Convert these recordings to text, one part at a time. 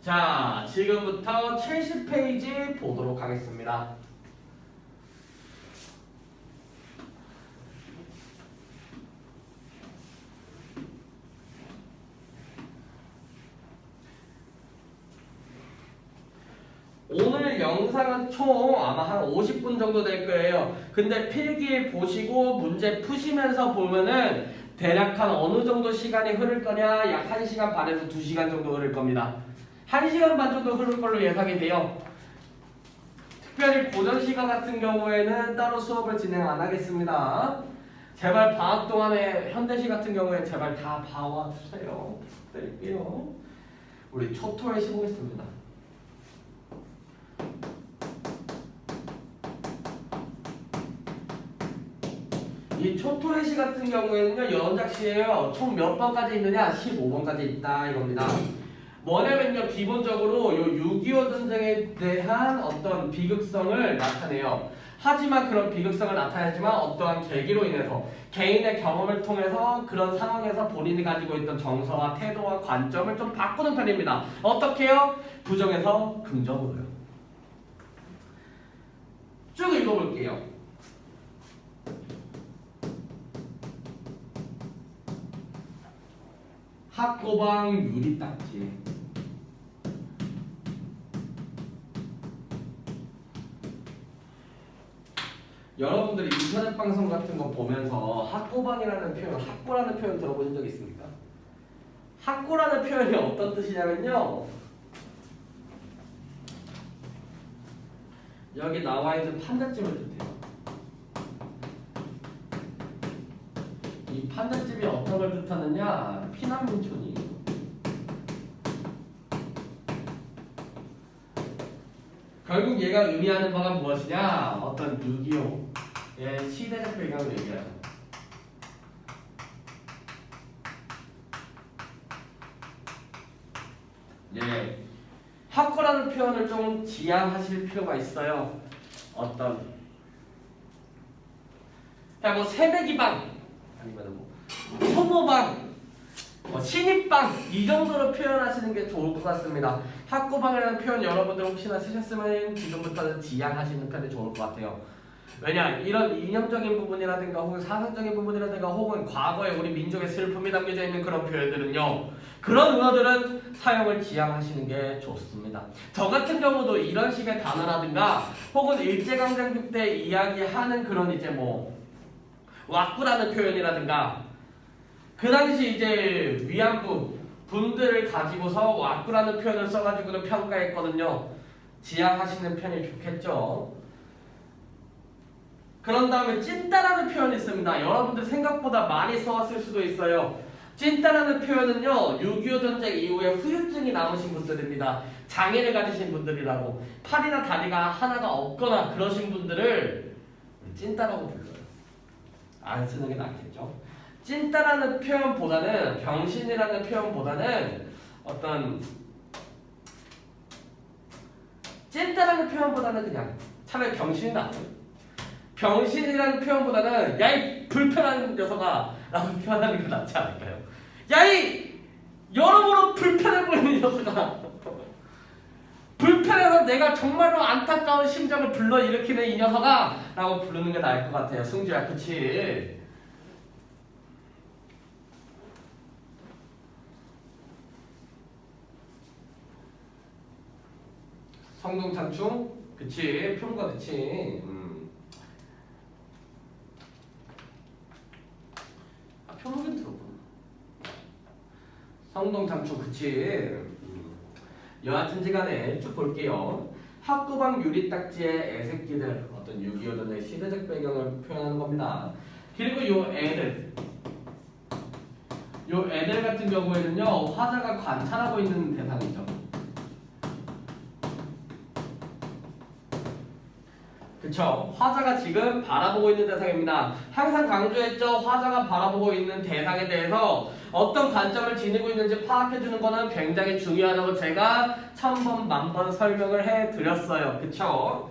자, 지금부터 70페이지 보도록 하겠습니다. 오늘 영상은 총 아마 한 50분 정도 될 거예요. 근데 필기 보시고 문제 푸시면서 보면은 대략 한 어느 정도 시간이 흐를 거냐? 약 1시간 반에서 2시간 정도 흐를 겁니다. 1시간 반 정도 흐를 걸로 예상이 돼요. 특별히 고전 시간 같은 경우에는 따로 수업을 진행 안 하겠습니다. 제발 방학 동안에 현대시 같은 경우에 제발 다 봐와 주세요. 부탁드릴게요. 우리 초토에 시보겠습니다. 이 초토의시 같은 경우에는요, 연작시예요. 총 몇 번까지 있느냐? 15번까지 있다 이겁니다. 뭐냐면요, 기본적으로 요 6.25 전쟁에 대한 어떤 비극성을 나타내요. 하지만 그런 비극성을 나타내지만 어떠한 계기로 인해서 개인의 경험을 통해서 그런 상황에서 본인이 가지고 있던 정서와 태도와 관점을 좀 바꾸는 편입니다. 어떻게요? 부정에서 긍정으로요. 쭉 읽어볼게요. 학고방 유리딱지. 여러분들이 인터넷 방송 같은 거 보면서 학고방이라는 표현, 학고라는 표현 들어보신 적 있습니까? 학고라는 표현이 어떤 뜻이냐면요, 여기 나와 있는 판잣집을 뜻해요. 이 판잣집이 어떤 걸 뜻하느냐? 피난민촌이. 결국 얘가 의미하는 바가 무엇이냐? 어떤 6.25의 시대적 배경을 얘기하죠. 예, 학고라는 표현을 좀 지양하실 필요가 있어요. 어떤 그냥 뭐 새내기방 아니면 뭐 초보방, 신입방 이 정도로 표현하시는 게 좋을 것 같습니다. 학고방이라는 표현 여러분들 혹시나 쓰셨으면 지금부터는 지양하시는 편이 좋을 것 같아요. 왜냐, 이런 이념적인 부분이라든가 혹은 사상적인 부분이라든가 혹은 과거에 우리 민족의 슬픔이 담겨져 있는 그런 표현들은요, 그런 은어들은 사용을 지양하시는 게 좋습니다. 저 같은 경우도 이런 식의 단어라든가 혹은 일제강점기 때 이야기하는 그런 이제 뭐 왁구라는 표현이라든가 그 당시 이제 위안부 분들을 가지고서 왁구라는 표현을 써가지고는 평가했거든요. 지양하시는 편이 좋겠죠. 그런 다음에 찐따라는 표현이 있습니다. 여러분들 생각보다 많이 써왔을 수도 있어요. 찐따라는 표현은요, 6.25 전쟁 이후에 후유증이 남으신 분들입니다. 장애를 가지신 분들이라고, 팔이나 다리가 하나가 없거나 그러신 분들을 찐따라고 불러요. 안 쓰는 게 낫겠죠. 찐따라는 표현보다는, 병신이라는 표현보다는 어떤 찐따라는 표현보다는 그냥 차라리 병신이 낫죠. 병신이라는 표현보다는 야이 불편한 녀석아 라고 표현하는 게 낫지 않을까요? 야이 여러모로 불편해 보이는 녀석아, 불편해서 내가 정말로 안타까운 심정을 불러일으키는 이 녀석아 라고 부르는 게 나을 것 같아요. 승주야, 그치? 성동창충? 그치? 표현과 그치? 표현은 들어보나? 성동창충, 그치? 여하튼지간에 쭉 볼게요. 학고방 유리딱지의 애새끼들, 어떤 6.25 전쟁 시대적 배경을 표현하는 겁니다. 그리고 요 애들 같은 경우에는요, 화자가 관찰하고 있는 대상이죠. 그쵸? 화자가 지금 바라보고 있는 대상입니다. 항상 강조했죠. 화자가 바라보고 있는 대상에 대해서 어떤 관점을 지니고 있는지 파악해주는 거는 굉장히 중요하다고 제가 1000번, 1000번 설명을 해드렸어요. 그쵸?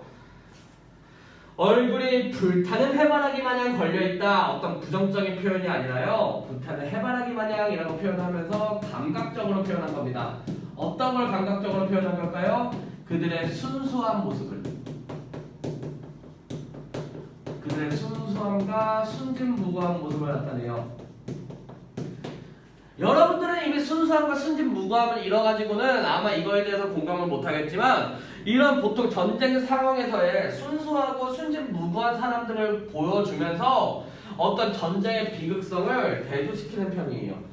얼굴이 불타는 해바라기 마냥 걸려있다. 어떤 부정적인 표현이 아니라요, 불타는 해바라기 마냥이라고 표현하면서 감각적으로 표현한 겁니다. 어떤 걸 감각적으로 표현한 걸까요? 그들의 순수한 모습을. 그들의 순수함과 순진무구한 모습을 나타내요. 여러분들은 이미 순수함과 순진무구함을 잃어가지고는 아마 이거에 대해서 공감을 못하겠지만 이런 보통 전쟁 상황에서의 순수하고 순진무구한 사람들을 보여주면서 어떤 전쟁의 비극성을 대조시키는 편이에요.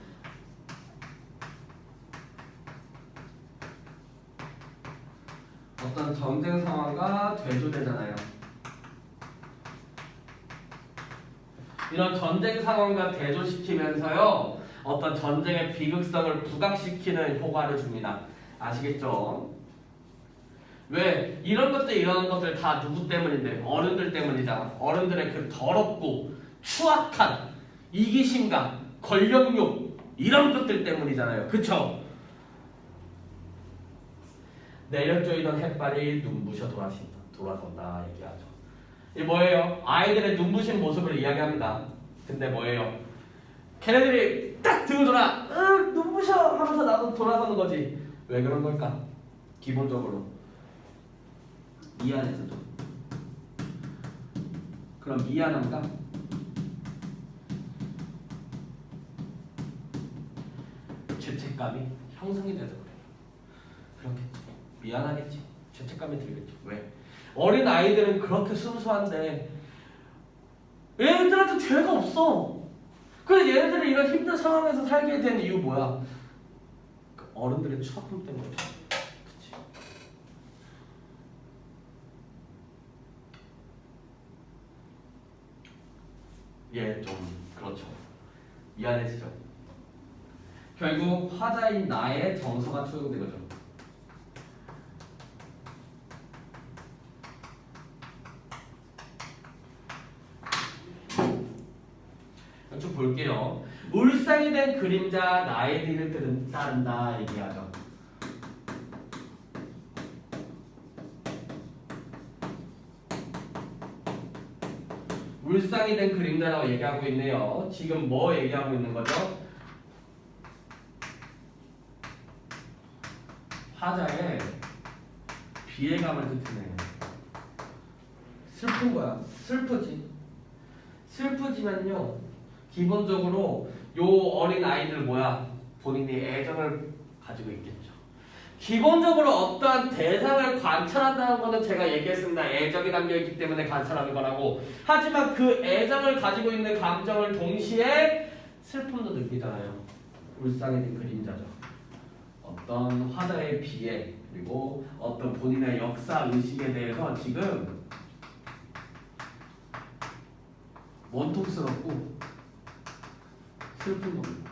어떤 전쟁 상황과 대조되잖아요. 이런 전쟁 상황과 대조시키면서요 어떤 전쟁의 비극성을 부각시키는 효과를 줍니다. 아시겠죠? 왜? 이런 것들 이런 것들 다 누구 때문인데? 어른들 때문이잖아. 어른들의 그 더럽고 추악한 이기심과 권력욕 이런 것들 때문이잖아요. 그쵸? 내려 쪼이던 햇발이 눈부셔 돌아선다 얘기하죠. 이 뭐예요? 아이들의 눈부신 모습을 이야기합니다. 근데 뭐예요? 걔네들이 딱 들고 돌아 눈부셔 하면서 나도 돌아서는 거지. 왜 그런 걸까? 기본적으로 미안해서죠. 그럼 미안함과 죄책감이 형성이 돼서 그래요. 그렇겠지. 미안하겠지. 죄책감이 들겠지. 왜? 어린 아이들은 그렇게 순수한데 얘네들한테 죄가 없어. 그래서 얘네들이 이런 힘든 상황에서 살게 된 이유 뭐야? 그 어른들의 추악함 때문에. 그치? 예, 좀 그렇죠. 미안해지죠. 결국 화자인 나의 정서가 투영된 거죠. 좀 볼게요. 울상이 된 그림자 나의 뒤를 따른다 얘기하죠. 울상이 된 그림자라고 얘기하고 있네요. 지금 뭐 얘기하고 있는 거죠? 화자의 비애감을 뜻하네요. 슬픈 거야. 슬프지. 슬프지만요. 기본적으로 요 어린 아이들 뭐야? 본인이 애정을 가지고 있겠죠. 기본적으로 어떠한 대상을 관찰한다는 거는 제가 얘기했습니다. 애정이 담겨있기 때문에 관찰하는 거라고. 하지만 그 애정을 가지고 있는 감정을 동시에 슬픔도 느끼잖아요. 울상이 된 그림자죠. 어떤 화자의 비애 그리고 어떤 본인의 역사 의식에 대해서 지금 원통스럽고 슬픈 겁니다.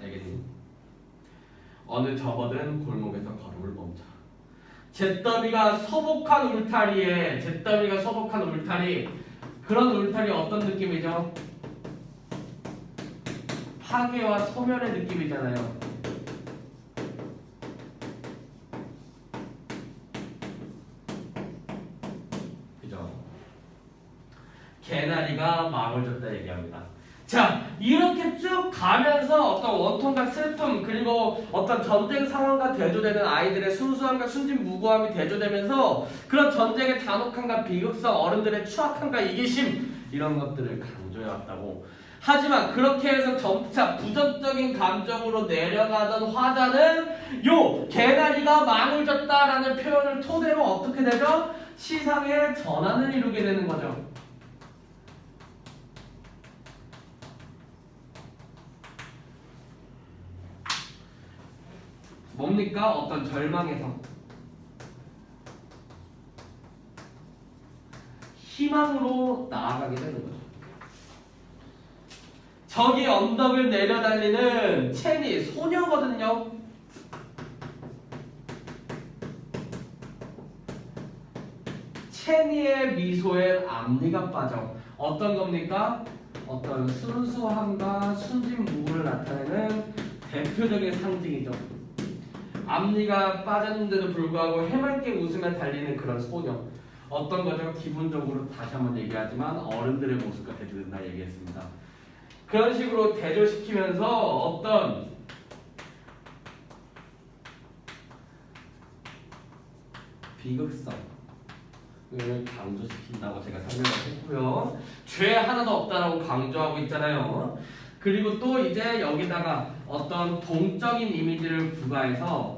알겠니? 어느 접어든 골목에서 걸음을 멈춰. 잿더미가 소복한 울타리에 잿더미가 소복한 울타리 그런 울타리 어떤 느낌이죠? 파괴와 소멸의 느낌이잖아요. 그죠? 개나리가 막을 줬다 얘기합니다. 자, 이렇게 쭉 가면서 어떤 원통과 슬픔 그리고 어떤 전쟁 상황과 대조되는 아이들의 순수함과 순진무구함이 대조되면서 그런 전쟁의 잔혹함과 비극성, 어른들의 추악함과 이기심 이런 것들을 강조해왔다고. 하지만 그렇게 해서 점차 부정적인 감정으로 내려가던 화자는 요 개나리가 망을 졌다라는 표현을 토대로 어떻게 되죠? 시상의 전환을 이루게 되는 거죠. 뭡니까? 어떤 절망에서 희망으로 나아가게 되는 거죠. 저기 언덕을 내려달리는 체니 소녀거든요. 체니의 미소에 앞니가 빠져. 어떤 겁니까? 어떤 순수함과 순진무구를 나타내는 대표적인 상징이죠. 앞니가 빠졌는데도 불구하고 해맑게 웃으며 달리는 그런 소녀. 어떤 거죠? 기본적으로 다시 한번 얘기하지만 어른들의 모습과 대조된다 얘기했습니다. 그런 식으로 대조시키면서 어떤 비극성을 강조시킨다고 제가 설명을 했고요. 죄 하나도 없다라고 강조하고 있잖아요. 그리고 또 이제 여기다가 어떤 동적인 이미지를 부과해서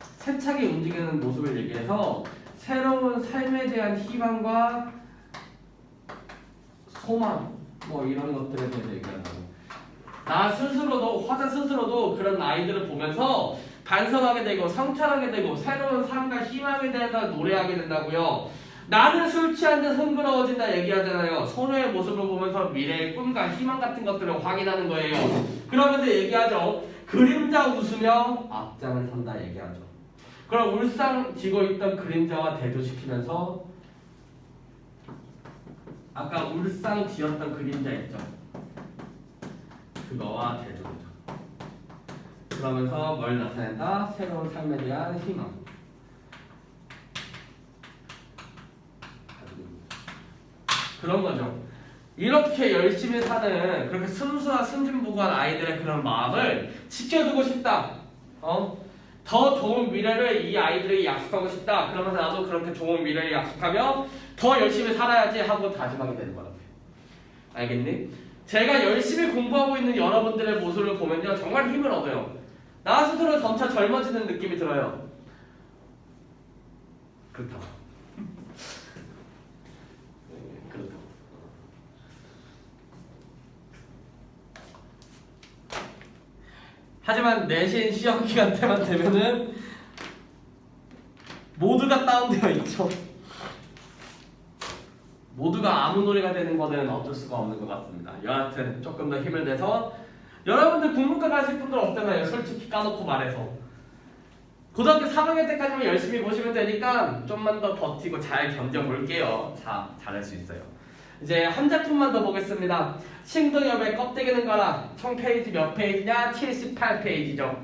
세차게 움직이는 모습을 얘기해서 새로운 삶에 대한 희망과 소망 뭐 이런 것들에 대해서 얘기한다고. 나 스스로도 화자 스스로도 그런 아이들을 보면서 반성하게 되고 성찰하게 되고 새로운 삶과 희망에 대해서 노래하게 된다고요. 나는 술 취한 듯 흥그러워진다 얘기하잖아요. 소녀의 모습을 보면서 미래의 꿈과 희망 같은 것들을 확인하는 거예요. 그러면서 얘기하죠. 그림자 웃으며 앞장을 선다 얘기하죠. 그럼 울상 지고 있던 그림자와 대조시키면서 아까 울상 지었던 그림자 있죠. 그거와 대조죠. 그러면서 뭘 나타낸다? 새로운 삶에 대한 희망. 그런 거죠. 이렇게 열심히 사는 그렇게 순수한 순진무구한 아이들의 그런 마음을 지켜주고 싶다. 더 좋은 미래를 이 아이들에게 약속하고 싶다. 그러면서 나도 그렇게 좋은 미래를 약속하며 더 열심히 살아야지 하고 다짐하게 되는 거야. 알겠니? 제가 열심히 공부하고 있는 여러분들의 모습을 보면요 정말 힘을 얻어요. 나 스스로 점차 젊어지는 느낌이 들어요. 그렇다고. 그렇다고. 하지만 내신 시험 기간 때만 되면은 모두가 다운되어 있죠. 모두가 아무 노래가 되는 거는 어쩔 수가 없는 것 같습니다. 여하튼 조금 더 힘을 내서 여러분들 국문과 가실 분들 없잖아요. 솔직히 까놓고 말해서 고등학교 3학년 때까지만 열심히 보시면 되니까 좀만 더 버티고 잘 견뎌볼게요. 자, 잘할 수 있어요. 이제 한 작품만 더 보겠습니다. 싱동엽의 껍데기는 거라. 총 페이지 몇 페이지냐? 78페이지죠.